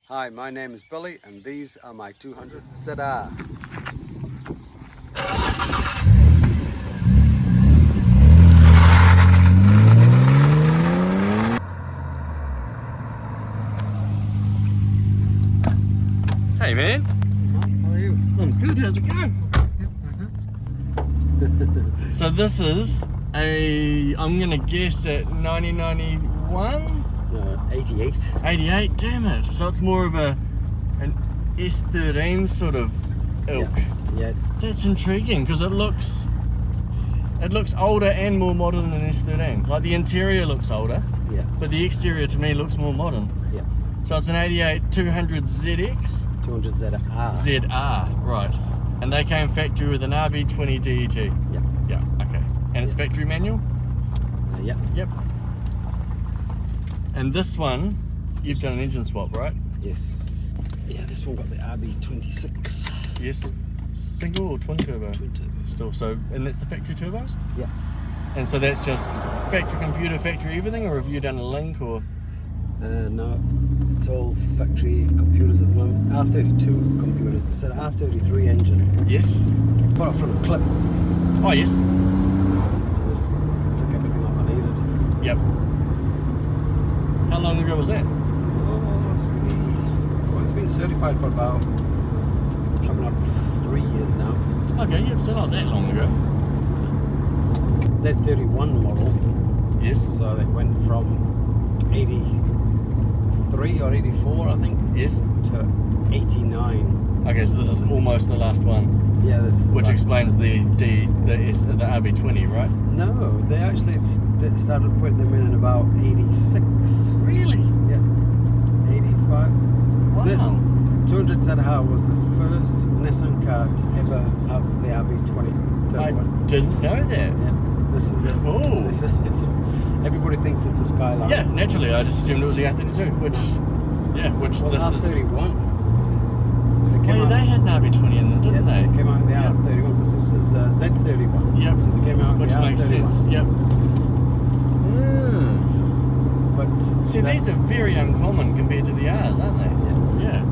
Hi, my name is Billy and these are my 200 ZR. Hey man. How are you? I'm good, how's it going? So this is a, I'm gonna guess at 1991? 88. 88, damn it. So it's more of an S13 sort of ilk. Yeah. That's intriguing because it looks older and more modern than S13. Like the interior looks older, Yeah. but the exterior to me looks more modern. Yeah. So it's an 88 200 ZX? 200 ZR. ZR, right. And they came factory with an RB26DETT. Yeah. Yeah, okay. And it's factory manual? Yeah. Yep. And this one, you've done an engine swap, right? Yes. Yeah, this one got the RB26. Yes. Single or twin turbo? Twin turbo. Still, so, and that's the factory turbos? Yeah. And so that's just factory computer, factory everything, or have you done a link or? No, it's all factory computers at the moment. R32 computers. It's an R33 engine. Yes. Got it from a clip. Oh, yes. I just took everything off I needed. Yep. How long ago was that? Oh, it's been certified for about coming up 3 years now. Okay, yep, so not that long ago. Z31 model. Yes. So they went from 83 or 84, I think, Yes. to 89. Okay, so this is almost the last one, Yeah, this is which like, explains the RB20, right? no, they actually started putting them in about 86. Really? Yeah, 85. Wow. The 200 ZR was the first Nissan car to ever have the RB20 turbo. I didn't know that. Yeah, this is the. Cool. This is, everybody thinks it's a Skyline. Yeah, naturally, I just assumed it was the R32, which Well, this is. R31. Oh, yeah, they had an RB20 in them, didn't They they? came out in the Yeah. R31 because this is Z31. Yep. So they came out in Which the makes R31. sense, yep. But See, these are very uncommon compared to the R's, aren't they? Yeah. Yeah. I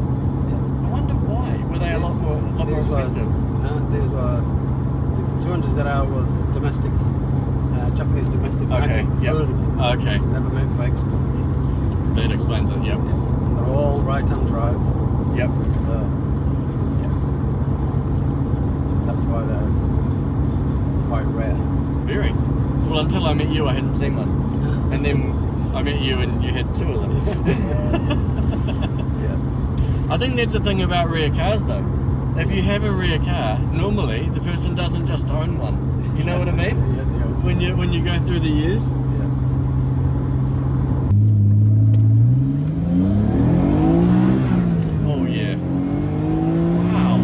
wonder why. Were they a lot more expensive? These were the 200 ZR was domestic, Japanese domestic. Okay, yep. Okay. Never meant for export. That explains it, yep. Yeah. They're all right-hand drive. Yep. So, yeah. That's why they're quite rare. Very. Well, until I met you, I hadn't seen one. And then I met you and you had two of them. Yeah. I think that's the thing about rare cars though. If you have a rare car, normally the person doesn't just own one. You know what I mean? Yeah. When you go through the years. Yeah. Oh yeah. Wow.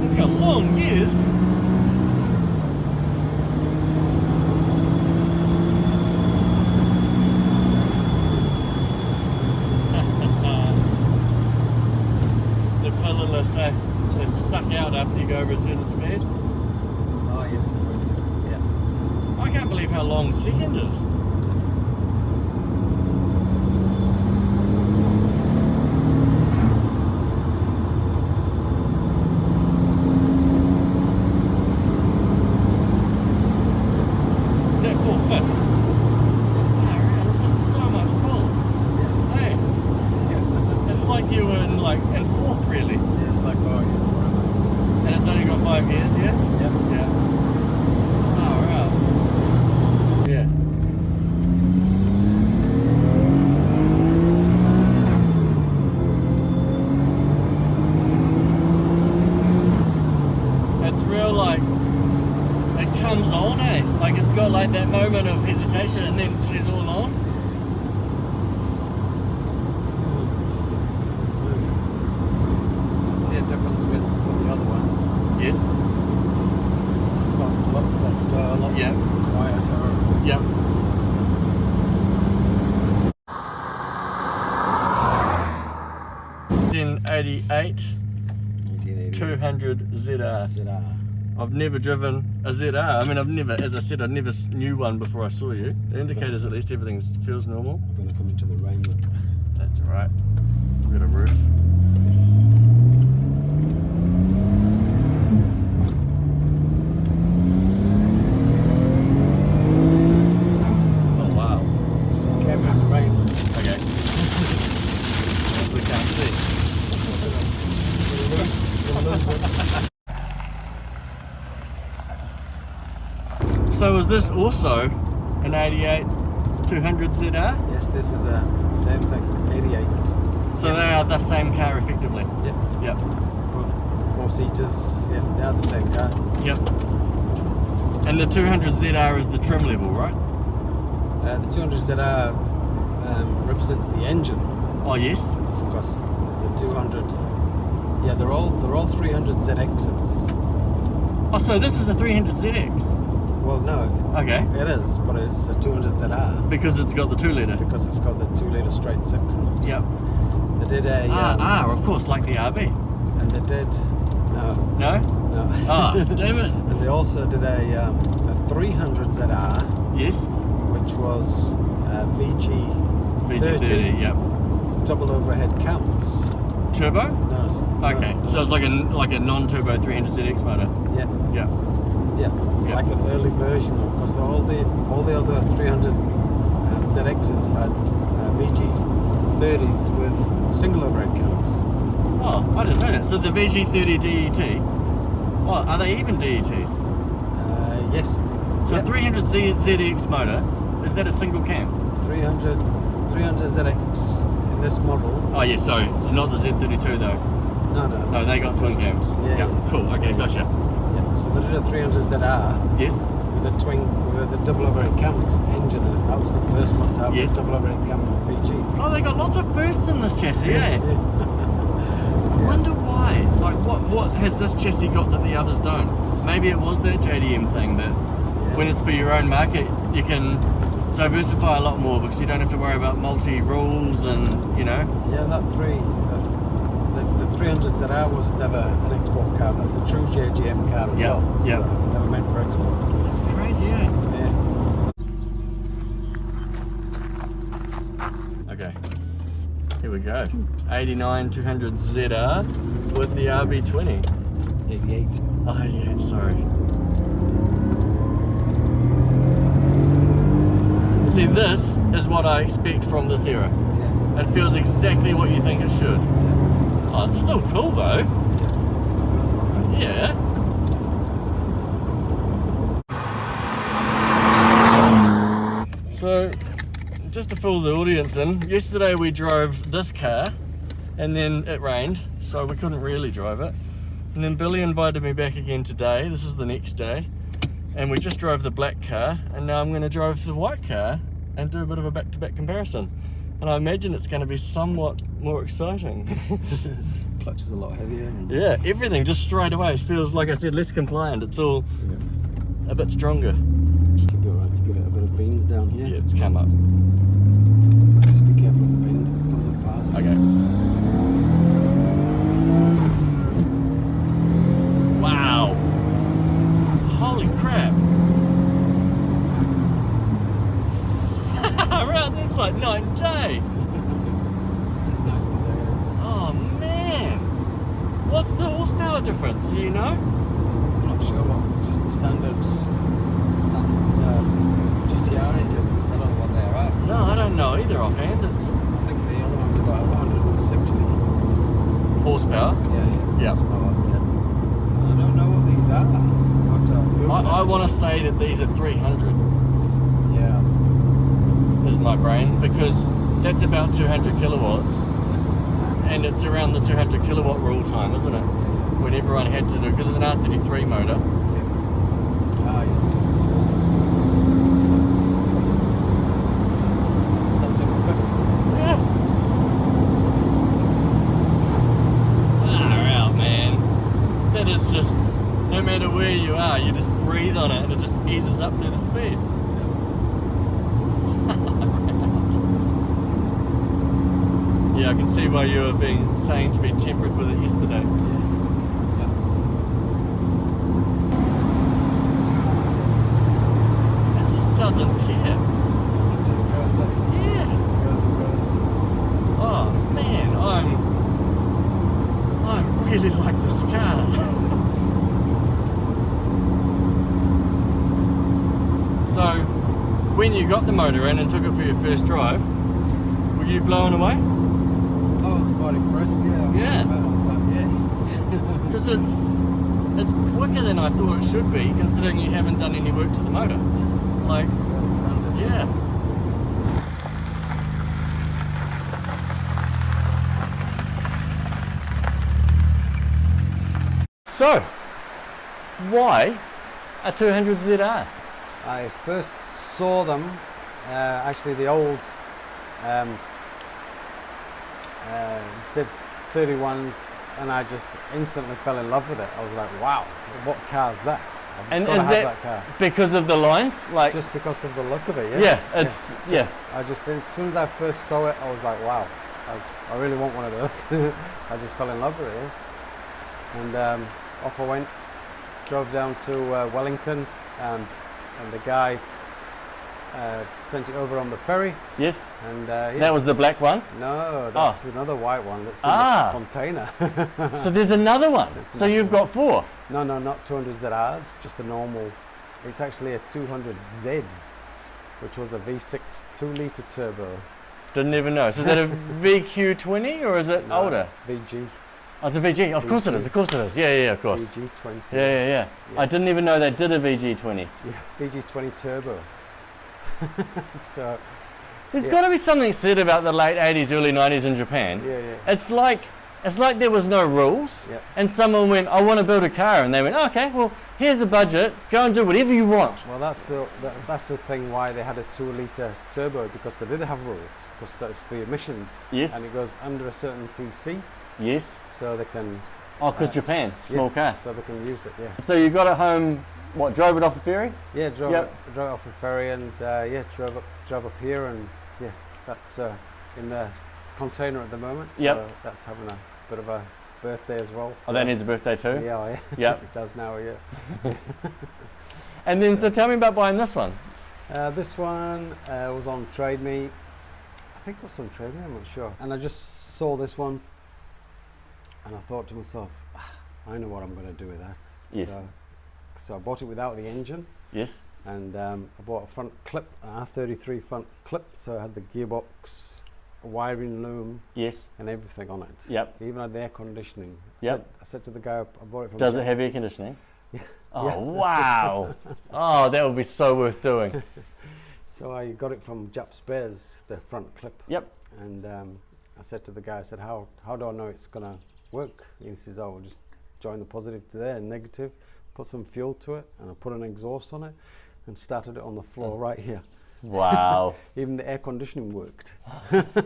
It's got long years. The pillarless, they suck out after you go over a certain speed. Oh yes. Yeah. I can't believe how long second is. Is that 4/5? Wow, it's got so much pull. Hey, Yeah. it's like you were in fourth really. Yeah, it's like, oh, yeah. And it's only got 5 years, yeah? Yeah. Yeah. Oh, right. Yeah. It's real like, it comes on, eh? Like it's got like that moment of hesitation and then she's all on. See a difference with the other one. Yes. Just soft, a lot softer, a lot Yeah. quieter. Yep. In 88 200 ZR. ZR. I've never driven a ZR. I mean, I've never, as I said, I never knew one before I saw you. The indicators, at least, everything feels normal. I'm going to come into the rain, look. So is this also an 88 200 ZR? Yes, this is a same thing, 88. So they are the same car effectively? Yep. Yep. Both 4-seaters, yeah, they are the same car. Yep. And the 200 ZR is the trim level, right? The 200 ZR represents the engine. Oh yes? Because it's a 200. Yeah, they're all 300 ZXs. Oh, so this is a 300 ZX? Well, no. Okay. It is, but it's a 200 ZR. Because it's got the 2 litre? Because it's got the 2-litre straight 6 in it. Yep. They did a... of course, like the RB. And they did... No. No? No. Ah, damn it. And they also did a 300 ZR. Yes? Which was VG30, yep. Double overhead cams. Turbo? No. Okay, no. so it's like a non-turbo 300 ZX motor. Yeah. Yeah. Yeah. Yep. Like an early version, because all the other 300 ZXs had VG30s with single overhead cams. Oh, I didn't know that. So the VG30 DET, oh, are they even DETs? Yes. So Yep. 300 ZX motor, is that a single cam? 300 ZX in this model. Oh yeah, sorry, it's not the Z32 though. No. No, they got twin cams. Yeah. Yep, cool, okay, gotcha. Yeah. So they did a 300 ZR. Yes? With the double overhead cams engine in it. That was the first one to have Yes. the double overhead cam VG. Oh, they got lots of firsts in this chassis, eh? Yeah. I wonder why. Like, what has this chassis got that the others don't? Maybe it was that JDM thing that when it's for your own market, you can diversify a lot more because you don't have to worry about multi-rules and, you know. Yeah, the 300 ZR was never an export car. That's a true JDM car as well. Yep. So never meant for export. That's crazy, eh? Yeah. Okay, here we go. 89 200 ZR with the RB20. 88. Oh yeah, sorry. See, this is what I expect from this era. Yeah. It feels exactly what you think it should. Yeah. Oh, it's still cool though. Still goes alright. Yeah. So, just to fill the audience in, yesterday we drove this car and then it rained, so we couldn't really drive it. And then Billy invited me back again today, this is the next day, and we just drove the black car, and now I'm going to drive the white car and do a bit of a back-to-back comparison. And I imagine it's going to be somewhat more exciting. Clutch is a lot heavier. Yeah, everything just straight away feels, like I said, less compliant. It's all a bit stronger. Should be alright to give it a bit of beans down here. Yeah, it's come up. Just be careful of the bend, it comes up fast. Okay. Wow. Holy crap. Right, that's like night and day. It's not Oh man. What's the horsepower difference? Do you know? I'm not sure what. It's just the standard GTR engine. I don't know what they are at. No, I don't know either offhand. It's I think the other one's about 160. horsepower. Yeah. Yeah. Horsepower, yeah. I don't know what these are. I'll have to Google I it. want to say that these are 300 Yeah. is my brain, because that's about 200 kilowatts and it's around the 200 kilowatt rule time, isn't it? When everyone had to do, because it's an R33 motor. Ah, yes. That's in fifth. Yeah. Far out, man. That is just, no matter where you are, you just breathe on it and it just eases up through the speed. Yeah, I can see why you were saying to be temperate with it yesterday. It just doesn't care. It just goes up. Yeah. It just goes and goes. Oh man, I really like this car. So, when you got the motor in and took it for your first drive, were you blown away? I was quite impressed, yeah. Yeah. I was like, yes. Because it's it's quicker than I thought it should be, considering you haven't done any work to the motor. It's like, Well, standard. yeah. So, why a 200 ZR? I first saw them, actually the old Z31s, and I just instantly fell in love with it. I was like, wow, what car is that? And is that car. because of the lines? Like, Just because of the look of it, yeah. yeah, it's, yeah. I just, as soon as I first saw it, I was like, wow, I really want one of those. I just fell in love with it, yeah. And off I went, drove down to Wellington, and the guy sent it over on the ferry. Yes. And yeah. That was the black one? No, that's another white one that's in the container. So there's another one. So you've got 4. No, not 200 ZRs, just a normal. It's actually a 200Z, which was a V6 2-litre turbo. Didn't even know. So is that a VQ20 or is it older? It's VG. Oh, it's a VG. Of course it is. Of course it is. Yeah, of course. VG20. Yeah. I didn't even know they did a VG20. Yeah, VG20 turbo. So there's got to be something said about the late 80s, early 90s in Japan. Yeah. It's like there was no rules, and someone went, I want to build a car, and they went, oh, okay, well, here's a budget, go and do whatever you want. Well, that's the thing why they had a 2-litre turbo, because they did have rules, because it's the emissions. Yes. And it goes under a certain cc. Yes. So they can. Oh, because Japan, small car. So they can use it. Yeah. So you got it home. What, drove it off the ferry? Yeah, drove it off the ferry, and drove up here, and yeah, that's in the container at the moment. So that's having a bit of a birthday as well. So oh, that needs a birthday too? Yeah. Yep. It does now, yeah. And then, so tell me about buying this one. This one was on Trade Me. I think it was on Trade Me, I'm not sure. And I just saw this one, and I thought to myself, I know what I'm going to do with that. Yes. So I bought it without the engine. Yes. And I bought a front clip, an R33 front clip, so I had the gearbox, a wiring loom, yes, and everything on it. Yep. Even had the air conditioning. I said to the guy, I bought it from. Does it have air conditioning? Yeah. Oh, yeah. Wow. Oh, that would be so worth doing. So I got it from Jap Spares, the front clip. Yep. And I said to the guy, I said, how do I know it's going to work? He says, oh, just join the positive to there and negative, put some fuel to it, and I put an exhaust on it and started it on the floor right here. Wow. Even the air conditioning worked.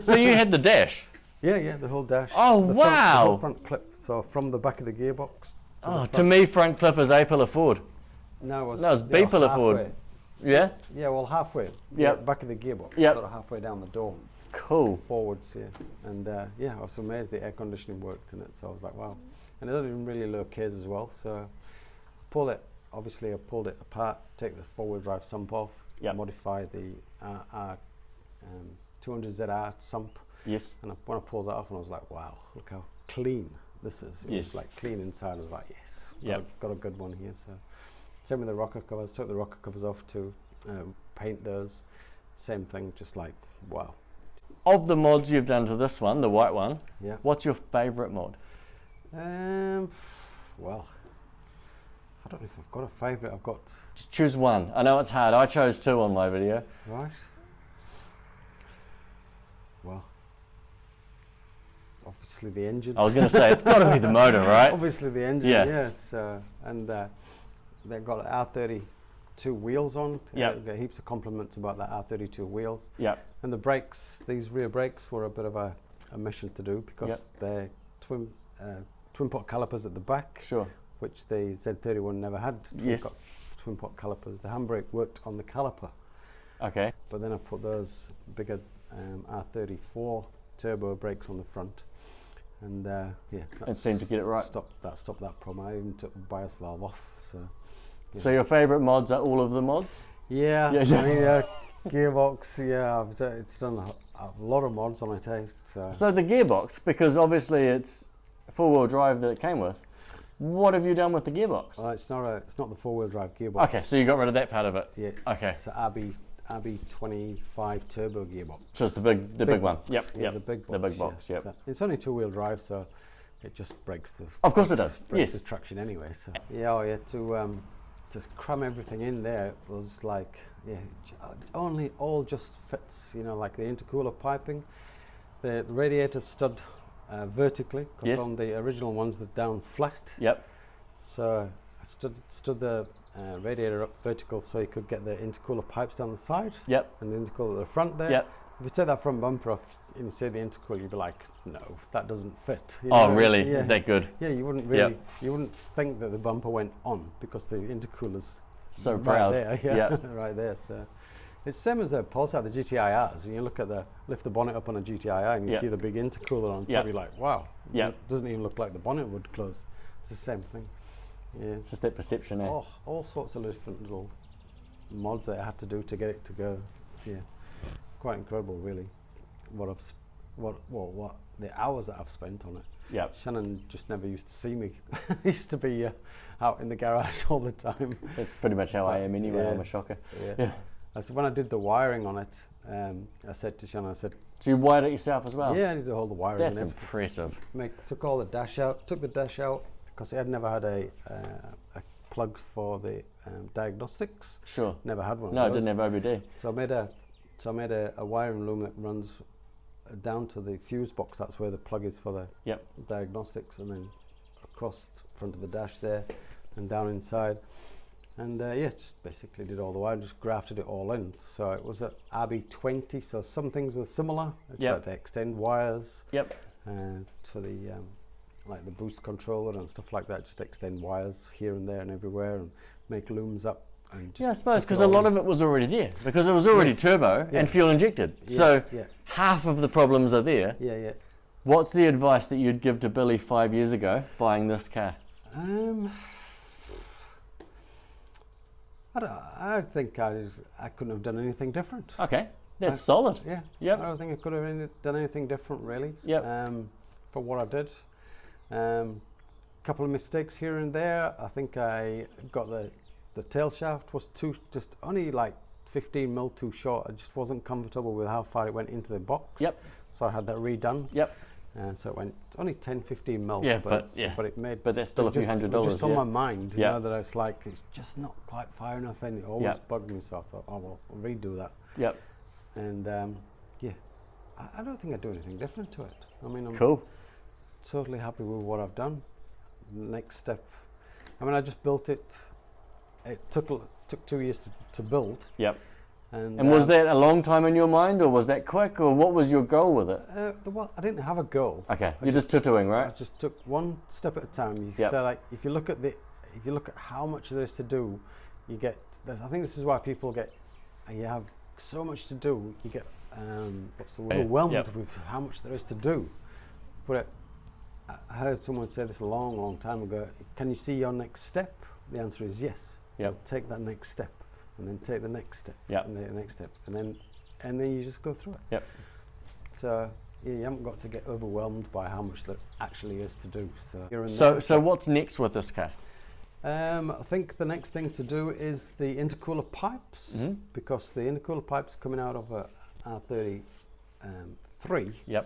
So you had the dash? Yeah, the whole dash. Oh, the wow. The whole front clip. So from the back of the gearbox to the front. To me, front clip is A-pillar Ford. No, it was B-pillar Ford. Yeah? Yeah, well, halfway. Yep. Back of the gearbox. Yep. Sort of halfway down the door. Cool. Forwards, yeah. And yeah, I was amazed the air conditioning worked in it. So I was like, wow. And it had even really low Ks as well. So pull it. Obviously, I pulled it apart, take the four-wheel drive sump off, modify the 200ZR sump. Yes. And when I pulled that off, and I was like, wow, look how clean this is. It was like clean inside. I was like, yes, got a good one here. So same with the rocker covers. Took the rocker covers off to paint those. Same thing, just like, wow. Of the mods you've done to this one, the white one, yeah, what's your favourite mod? Well, I don't know if I've got a favourite. I've got... Just choose one. I know it's hard. I chose 2 on my video. Right. Well, obviously the engine. I was going to say, it's got to be the motor, right? Obviously the engine, yeah. And they've got R32 wheels on. Got heaps of compliments about that R32 wheels. Yep. And the brakes, these rear brakes were a bit of a mission to do because they're twin pot calipers at the back. Sure. Which the Z31 never had. Twin pot calipers. The handbrake worked on the caliper. Okay. But then I put those bigger R34 turbo brakes on the front, and it seemed to get it right. Stopped that problem. I even took the bias valve off. So. Yeah. So your favourite mods are all of the mods? Yeah. I mean, gearbox. Yeah, it's done a lot of mods on it. So the gearbox, because obviously it's four-wheel drive that it came with. What have you done with the gearbox? Well, it's not the four-wheel drive gearbox. Okay, so you got rid of that part of it. Yeah. It's RB25 turbo gearbox. So it's the big one. Yep. The big box. Yep. So it's only two-wheel drive, so it just breaks the. Of course it does. Breaks the traction anyway. So yeah, oh yeah, to just cram everything in there was like all just fits. You know, like the intercooler piping, the radiator stood vertically because on the original ones they're down flat. Yep. So I stood the radiator up vertical so you could get the intercooler pipes down the side. Yep. And the intercooler at the front there. Yep. If you take that front bumper off and you say the intercooler, you'd be like, no, that doesn't fit. You oh, know? really? Yeah. Is that good? Yeah, you wouldn't really, you wouldn't think that the bumper went on because the intercooler's so right proud. there. Right there. So it's the same as the Pulsar, the GTIRs. And you look at lift the bonnet up on a GTIR and you see the big intercooler on top. You're like, wow. It doesn't even look like the bonnet would close. It's the same thing. Yeah. It's just that perception, eh? Oh, all sorts of different little mods that I had to do to get it to go. Yeah, quite incredible, really. What the hours that I've spent on it. Yeah. Shannon just never used to see me. He used to be out in the garage all the time. That's pretty much how I am anyway. I'm a shocker. Yeah. When I did the wiring on it, I said to Shannon, so you wired it yourself as well? Yeah, I did all the wiring. That's impressive. Took all the dash out, took the dash out, because I had never had a plug for the diagnostics. Sure. Never had one. No, I didn't have OBD. So I made a wiring loom that runs down to the fuse box. That's where the plug is for the diagnostics, and then across front of the dash there, and down inside. And just basically did all the wiring, just grafted it all in. So it was at RB20. So some things were similar. It's like to extend wires. Yep. To the like the boost controller and stuff like that, just extend wires here and there and everywhere and make looms up. And just I suppose because a lot of it was already there because it was already turbo and fuel injected. So half of the problems are there. Yeah. What's the advice that you'd give to Billy 5 years ago buying this car? I think I couldn't have done anything different. Okay, that's solid. Yeah. Yep. I don't think I could have done anything different really. Yep. For what I did. Couple of mistakes here and there. I think I got the tail shaft was just only like 15 mil too short. I just wasn't comfortable with how far it went into the box. Yep. So I had that redone. Yep. And so it went only 10-15 mil. Yeah, but it made. But that's still a few $100s. Just on my mind, you know, that it's like it's just not quite far enough, and it always bugged me. So I thought, oh well, I'll redo that. Yep. And I don't think I'd do anything different to it. I mean, I'm totally happy with what I've done. Next step, I mean, I just built it. It took 2 years to build. Yep. And was that a long time in your mind, or was that quick, or what was your goal with it? Well, I didn't have a goal. Okay, you're just tutoring, right? I just took one step at a time. So like, if you look at how much there is to do, you get. I think this is why people get. You have so much to do. You get overwhelmed with how much there is to do. But I heard someone say this a long time ago. Can you see your next step? The answer is yes. You'll take that next step, and then take the next step, and the next step, and then you just go through it. Yep. So you haven't got to get overwhelmed by how much there actually is to do. So what's next with this car? I think the next thing to do is the intercooler pipes, because the intercooler pipes coming out of a R33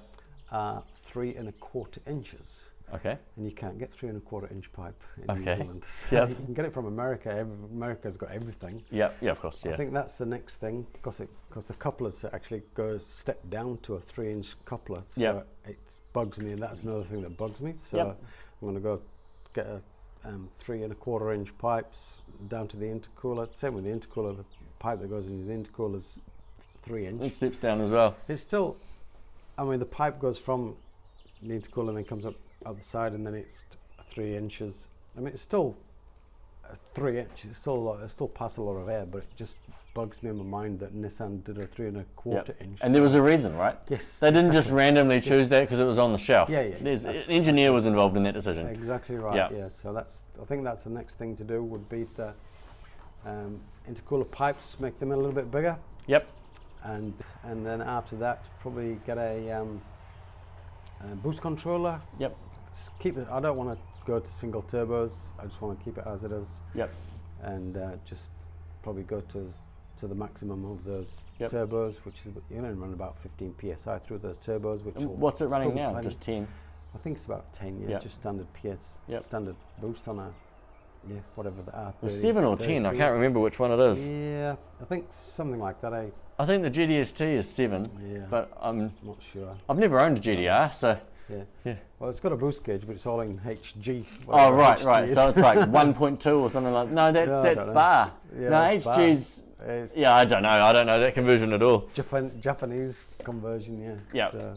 are 3 1/4 inches. Okay. And you can't get 3 1/4 inch pipe in New Zealand. So you can get it from America. America's got everything. Yeah, of course. I think that's the next thing, because the couplers actually step down to a 3 inch coupler. So it bugs me, and that's another thing that bugs me. So I'm going to go get a 3 1/4 inch pipes down to the intercooler. Same with the intercooler. The pipe that goes into the intercooler's 3 inch. It steps down as well. It's still, I mean, the pipe goes from the intercooler and then comes up the side, and then it's 3 inches. I mean, it's still 3 inches. It's still pass a lot of air, but it just bugs me in my mind that Nissan did a 3 1/4 inch. And there was a reason, right? Yes. They didn't just randomly choose that because it was on the shelf. Yeah. An engineer was involved in that decision. Exactly right. Yeah. So I think that's the next thing to do, would be the intercooler pipes, make them a little bit bigger. Yep. And then after that, probably get a boost controller. Yep. I don't want to go to single turbos. I just want to keep it as it is. Yep. And just probably go to the maximum of those turbos, which is run about 15 psi through those turbos. Which what's it running now? Just 10. I think it's about 10, yeah, just standard PS, standard boost on a, whatever the R33. Well, 7 or 10, I can't remember which one it is. Yeah, I think something like that. I think the GTST is 7, but I'm not sure. I've never owned a GTR, so... Yeah. Well, it's got a boost gauge, but it's all in HG. Oh, right. So it's like 1.2 or something like that. No, that's bar. Yeah, no, HG's... I don't know that conversion at all. Japanese conversion, Yeah. So,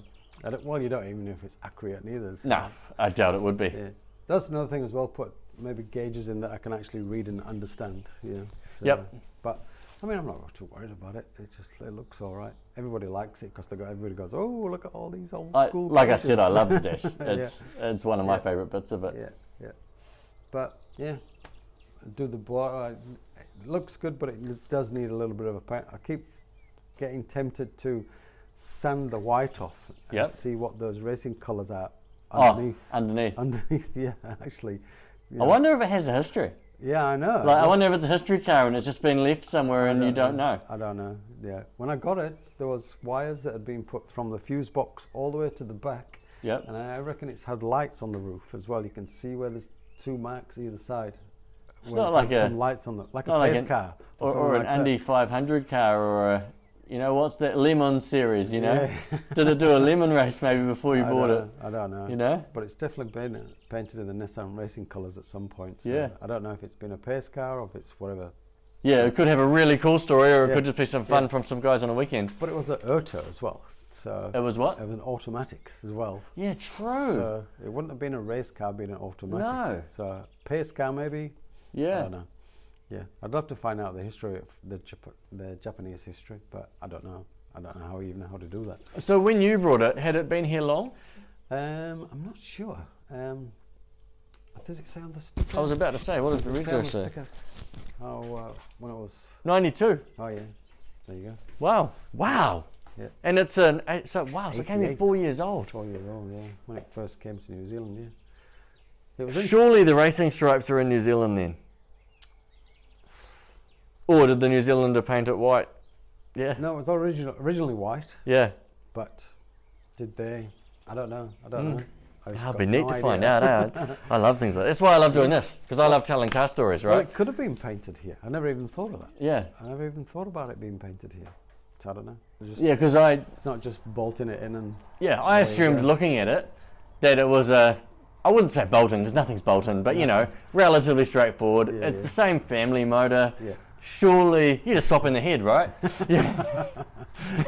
well, you don't even know if it's accurate neither. So. No, I doubt it would be. Yeah. That's another thing as well, put maybe gauges in that I can actually read and understand. Yeah. So, but I mean, I'm not too worried about it. It looks all right. Everybody likes it because everybody goes, oh, look at all these old school like gauges. I said, I love the dash. It's one of my favourite bits of it. Yeah. But do the block. It looks good, but it does need a little bit of a paint. I keep getting tempted to sand the white off and see what those racing colours are underneath. Underneath, yeah, actually. I wonder if it has a history. Yeah, I know. Like, I wonder if it's a history car and it's just been left somewhere and you don't know. I don't know, yeah. When I got it, there was wires that had been put from the fuse box all the way to the back. Yep. And I reckon it's had lights on the roof as well. You can see where there's 2 marks either side. It's not like some lights on like a pace car. Or an Indy 500 car or a... You know, what's that Lemon series, you know? Did it do a lemon race maybe before you bought it? I don't know. You know? But it's definitely been painted in the Nissan racing colours at some point. So yeah. I don't know if it's been a pace car or if it's whatever. Yeah, it could have a really cool story or it could just be some fun from some guys on a weekend. But it was an auto as well. So it was what? It was an automatic as well. Yeah, true. So it wouldn't have been a race car being an automatic. No. So pace car maybe? Yeah. I don't know. Yeah, I'd love to find out the history of the Japanese history, but I don't know. I don't know how to do that. So when you brought it, had it been here long? I'm not sure. Does it say on the sticker? I was about to say, what does the rego say? Oh, when it was 92. Oh yeah, there you go. Wow. Yeah. And it's so it came here 4 years old. 4 years old, yeah. When it first came to New Zealand, yeah. It was surely the racing stripes are in New Zealand then. Or did the New Zealander paint it white? Yeah. No, it was originally white. Yeah. But did they? I don't know. It'll be neat to find out. I love things like that. That's why I love doing this, because I love telling car stories, right? Well, it could have been painted here. I never even thought of that. Yeah. I never even thought about it being painted here. So I don't know. Because it's not just bolting it in and... Yeah, I assumed looking at it that it was I wouldn't say bolting, because nothing's bolting, but you know, relatively straightforward. Yeah, it's the same family motor. Yeah. Surely, you just swap in the head, right? Yeah,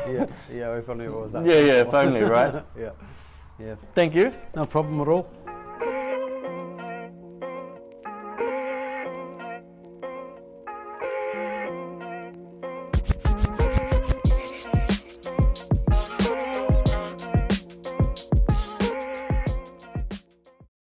if only it was that. Yeah, if only, right? Yeah. Thank you. No problem at all.